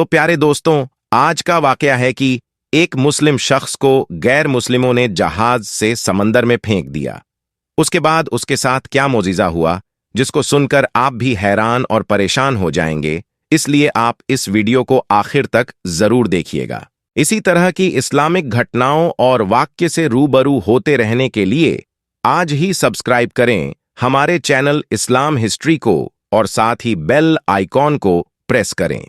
तो प्यारे दोस्तों, आज का वाकया है कि एक मुस्लिम शख्स को गैर मुस्लिमों ने जहाज से समंदर में फेंक दिया। उसके बाद उसके साथ क्या मोजिज़ा हुआ, जिसको सुनकर आप भी हैरान और परेशान हो जाएंगे। इसलिए आप इस वीडियो को आखिर तक जरूर देखिएगा। इसी तरह की इस्लामिक घटनाओं और वाक्य से रूबरू होते रहने के लिए आज ही सब्सक्राइब करें हमारे चैनल इस्लाम हिस्ट्री को और साथ ही बेल आइकॉन को प्रेस करें।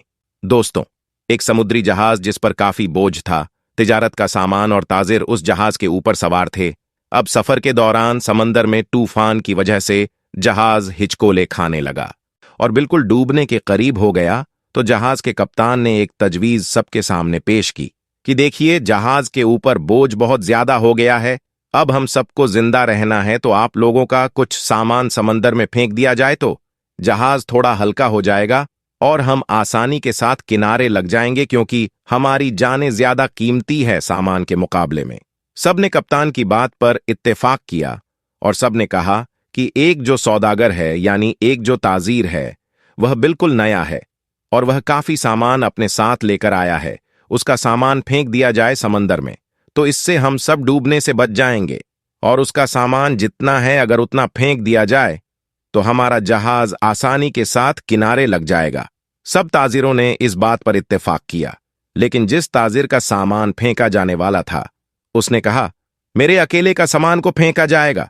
दोस्तों, एक समुद्री जहाज जिस पर काफी बोझ था, तिजारत का सामान और ताजिर उस जहाज के ऊपर सवार थे। अब सफर के दौरान समंदर में तूफान की वजह से जहाज हिचकोले खाने लगा और बिल्कुल डूबने के करीब हो गया। तो जहाज के कप्तान ने एक तजवीज सबके सामने पेश की कि देखिए, जहाज के ऊपर बोझ बहुत ज्यादा हो गया है। अब हम सबको जिंदा रहना है, तो आप लोगों का कुछ सामान समंदर में फेंक दिया जाए तो जहाज थोड़ा हल्का हो जाएगा और हम आसानी के साथ किनारे लग जाएंगे, क्योंकि हमारी जानें ज्यादा कीमती है सामान के मुकाबले में। सबने कप्तान की बात पर इत्तेफाक किया और सबने कहा कि एक जो सौदागर है, यानी एक जो ताजीर है, वह बिल्कुल नया है और वह काफी सामान अपने साथ लेकर आया है। उसका सामान फेंक दिया जाए समंदर में, तो इससे हम सब डूबने से बच जाएंगे। और उसका सामान जितना है, अगर उतना फेंक दिया जाए तो हमारा जहाज आसानी के साथ किनारे लग जाएगा। सब ताजिरों ने इस बात पर इत्तेफाक किया, लेकिन जिस ताजिर का सामान फेंका जाने वाला था, उसने कहा, मेरे अकेले का सामान को फेंका जाएगा।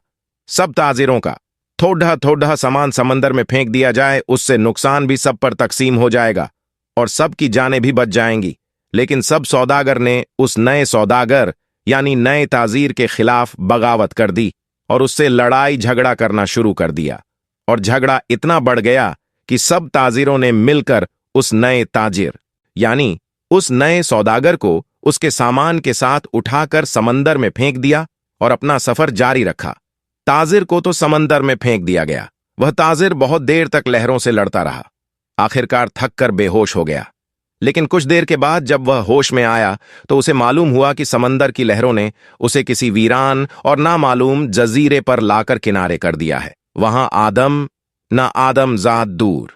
सब ताजिरों का थोड़ा थोड़ा सामान समंदर में फेंक दिया जाए, उससे नुकसान भी सब पर तकसीम हो जाएगा और सब की जानें भी बच जाएंगी। लेकिन सब सौदागर ने उस नए सौदागर यानी नए ताजीर के खिलाफ बगावत कर दी और उससे लड़ाई झगड़ा करना शुरू कर दिया। और झगड़ा इतना बढ़ गया कि सब ताजिरों ने मिलकर उस नए ताजिर यानी उस नए सौदागर को उसके सामान के साथ उठाकर समंदर में फेंक दिया और अपना सफर जारी रखा। ताजिर को तो समंदर में फेंक दिया गया। वह ताजिर बहुत देर तक लहरों से लड़ता रहा। आखिरकार थक कर बेहोश हो गया। लेकिन कुछ देर के बाद जब वह होश में आया तो उसे मालूम हुआ कि समंदर की लहरों ने उसे किसी वीरान और नामालूम जजीरे पर लाकर किनारे कर दिया है। वहां आदम ना आदम जात दूर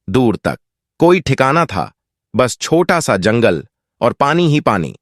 दूर तक कोई ठिकाना था, बस छोटा सा जंगल और पानी ही पानी।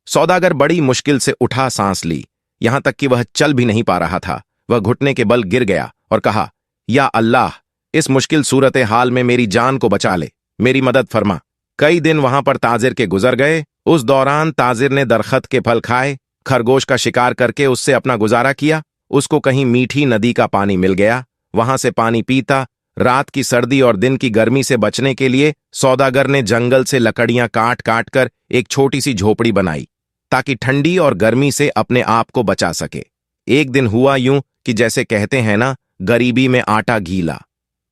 सौदागर बड़ी मुश्किल से उठा सांस ली, यहां तक कि वह चल भी नहीं पा रहा था। वह घुटने के बल गिर गया और कहा, या अल्लाह, इस मुश्किल सूरत हाल में मेरी जान को बचा ले, मेरी मदद फरमा। कई दिन वहां पर ताजिर के गुजर गए। उस दौरान ताजिर ने दरखत के फल खाए, खरगोश का शिकार करके उससे अपना गुजारा किया। उसको कहीं मीठी नदी का पानी मिल गया, वहां से पानी पीता। रात की सर्दी और दिन की गर्मी से बचने के लिए सौदागर ने जंगल से लकड़ियां काट काट कर एक छोटी सी झोपड़ी बनाई, ताकि ठंडी और गर्मी से अपने आप को बचा सके। एक दिन हुआ यूं कि जैसे कहते हैं ना, गरीबी में आटा गीला।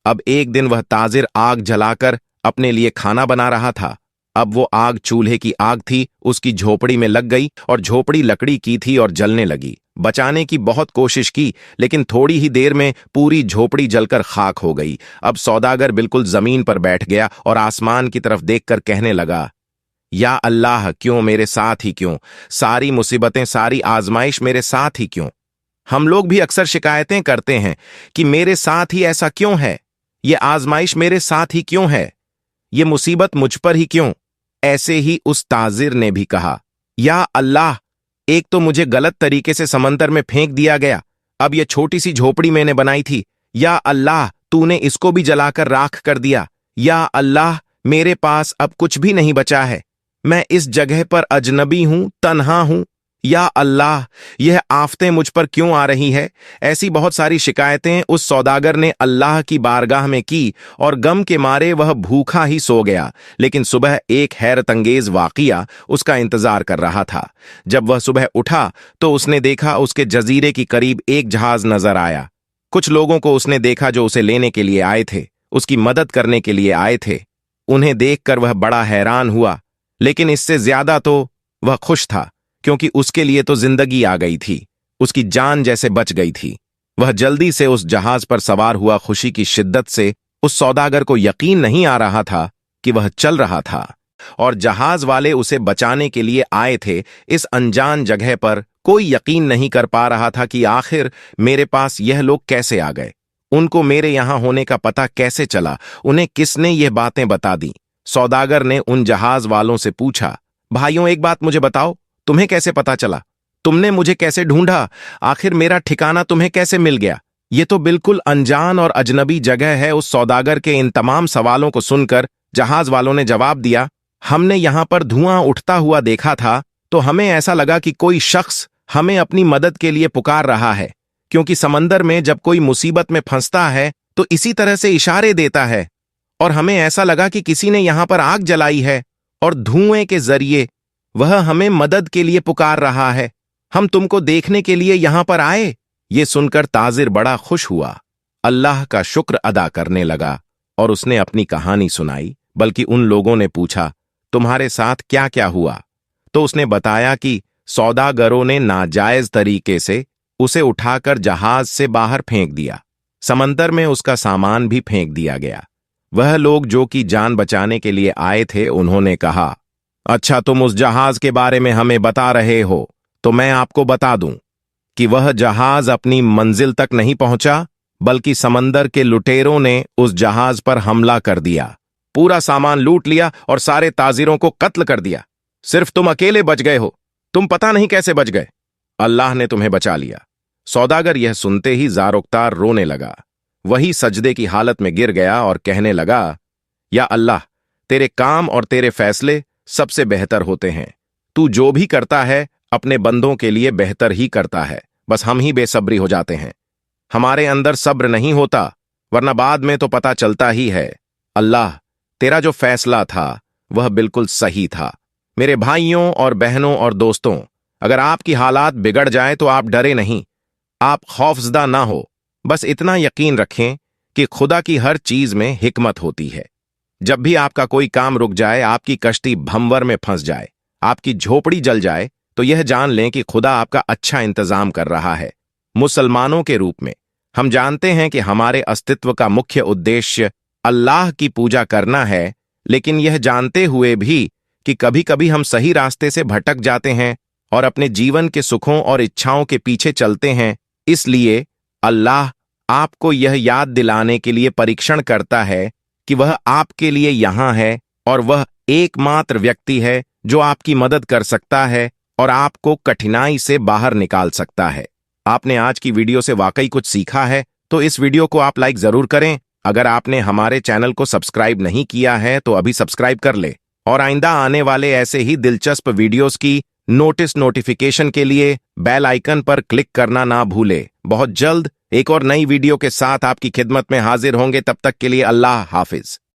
अब एक दिन वह ताजिर आग जलाकर अपने लिए खाना बना रहा था। अब वो आग चूल्हे की आग थी, उसकी झोपड़ी में लग गई और झोपड़ी लकड़ी की थी और जलने लगी। बचाने की बहुत कोशिश की, लेकिन थोड़ी ही देर में पूरी झोपड़ी जलकर खाक हो गई। अब सौदागर बिल्कुल जमीन पर बैठ गया और आसमान की तरफ देखकर कहने लगा, या अल्लाह, क्यों मेरे साथ ही क्यों? सारी मुसीबतें, सारी आजमाइश मेरे साथ ही क्यों? हम लोग भी अक्सर शिकायतें करते हैं कि मेरे साथ ही ऐसा क्यों है, ये आजमाइश मेरे साथ ही क्यों है, ये मुसीबत मुझ पर ही क्यों? ऐसे ही उस ताजिर ने भी कहा, या अल्लाह, एक तो मुझे गलत तरीके से समंदर में फेंक दिया गया, अब यह छोटी सी झोपड़ी मैंने बनाई थी, या अल्लाह, तूने इसको भी जलाकर राख कर दिया। या अल्लाह, मेरे पास अब कुछ भी नहीं बचा है, मैं इस जगह पर अजनबी हूं, तन्हा हूं। या अल्लाह, यह आफतें मुझ पर क्यों आ रही है? ऐसी बहुत सारी शिकायतें उस सौदागर ने अल्लाह की बारगाह में की और गम के मारे वह भूखा ही सो गया। लेकिन सुबह एक हैरतंगेज वाकया उसका इंतजार कर रहा था। जब वह सुबह उठा तो उसने देखा उसके जजीरे की करीब एक जहाज नजर आया। कुछ लोगों को उसने देखा जो उसे लेने के लिए आए थे, उसकी मदद करने के लिए आए थे। उन्हें देखकर वह बड़ा हैरान हुआ, लेकिन इससे ज्यादा तो वह खुश था, क्योंकि उसके लिए तो जिंदगी आ गई थी, उसकी जान जैसे बच गई थी। वह जल्दी से उस जहाज पर सवार हुआ। खुशी की शिद्दत से उस सौदागर को यकीन नहीं आ रहा था कि वह चल रहा था और जहाज वाले उसे बचाने के लिए आए थे। इस अनजान जगह पर कोई यकीन नहीं कर पा रहा था कि आखिर मेरे पास यह लोग कैसे आ गए, उनको मेरे यहां होने का पता कैसे चला, उन्हें किसने ये बातें बता दी। सौदागर ने उन जहाज वालों से पूछा, भाइयों एक बात मुझे बताओ, तुम्हें कैसे पता चला? तुमने मुझे कैसे ढूंढा? आखिर मेरा ठिकाना तुम्हें कैसे मिल गया? ये तो बिल्कुल अनजान और अजनबी जगह है। उस सौदागर के इन तमाम सवालों को सुनकर जहाज वालों ने जवाब दिया, हमने यहां पर धुआं उठता हुआ देखा था, तो हमें ऐसा लगा कि कोई शख्स हमें अपनी मदद के लिए पुकार रहा है, क्योंकि समंदर में जब कोई मुसीबत में फंसता है तो इसी तरह से इशारे देता है, और हमें ऐसा लगा कि किसी ने यहां पर आग जलाई है और धुएं के जरिए वह हमें मदद के लिए पुकार रहा है। हम तुमको देखने के लिए यहां पर आए। ये सुनकर ताजिर बड़ा खुश हुआ, अल्लाह का शुक्र अदा करने लगा और उसने अपनी कहानी सुनाई। बल्कि उन लोगों ने पूछा, तुम्हारे साथ क्या क्या हुआ? तो उसने बताया कि सौदागरों ने नाजायज तरीके से उसे उठाकर जहाज से बाहर फेंक दिया। समंदर में उसका सामान भी फेंक दिया गया। वह लोग जो कि जान बचाने के लिए आए थे, उन्होंने कहा, अच्छा तुम उस जहाज के बारे में हमें बता रहे हो, तो मैं आपको बता दूं कि वह जहाज अपनी मंजिल तक नहीं पहुंचा, बल्कि समंदर के लुटेरों ने उस जहाज पर हमला कर दिया, पूरा सामान लूट लिया और सारे ताजिरों को कत्ल कर दिया। सिर्फ तुम अकेले बच गए हो। तुम पता नहीं कैसे बच गए। अल्लाह ने तुम्हें बचा लिया। सौदागर यह सुनते ही ज़ार-ओ-क़तार रोने लगा। वही सजदे की हालत में गिर गया और कहने लगा, या अल्लाह, तेरे काम और तेरे फैसले सबसे बेहतर होते हैं। तू जो भी करता है अपने बंदों के लिए बेहतर ही करता है। बस हम ही बेसब्री हो जाते हैं। हमारे अंदर सब्र नहीं होता, वरना बाद में तो पता चलता ही है। अल्लाह, तेरा जो फैसला था वह बिल्कुल सही था। मेरे भाइयों और बहनों और दोस्तों, अगर आपकी हालात बिगड़ जाए तो आप डरे नहीं, आप खौफजदा ना हो। बस इतना यकीन रखें कि खुदा की हर चीज में हिकमत होती है। जब भी आपका कोई काम रुक जाए, आपकी कश्ती भंवर में फंस जाए, आपकी झोपड़ी जल जाए, तो यह जान लें कि खुदा आपका अच्छा इंतजाम कर रहा है। मुसलमानों के रूप में हम जानते हैं कि हमारे अस्तित्व का मुख्य उद्देश्य अल्लाह की पूजा करना है, लेकिन यह जानते हुए भी कि कभी कभी हम सही रास्ते से भटक जाते हैं और अपने जीवन के सुखों और इच्छाओं के पीछे चलते हैं। इसलिए अल्लाह आपको यह याद दिलाने के लिए परीक्षण करता है कि वह आपके लिए यहां है और वह एकमात्र व्यक्ति है जो आपकी मदद कर सकता है और आपको कठिनाई से बाहर निकाल सकता है। आपने आज की वीडियो से वाकई कुछ सीखा है तो इस वीडियो को आप लाइक जरूर करें। अगर आपने हमारे चैनल को सब्सक्राइब नहीं किया है तो अभी सब्सक्राइब कर ले और आइंदा आने वाले ऐसे ही दिलचस्प वीडियोस की नोटिफिकेशन के लिए बेल आइकन पर क्लिक करना ना भूले। बहुत जल्द एक और नई वीडियो के साथ आपकी खिदमत में हाजिर होंगे। तब तक के लिए अल्लाह हाफिज।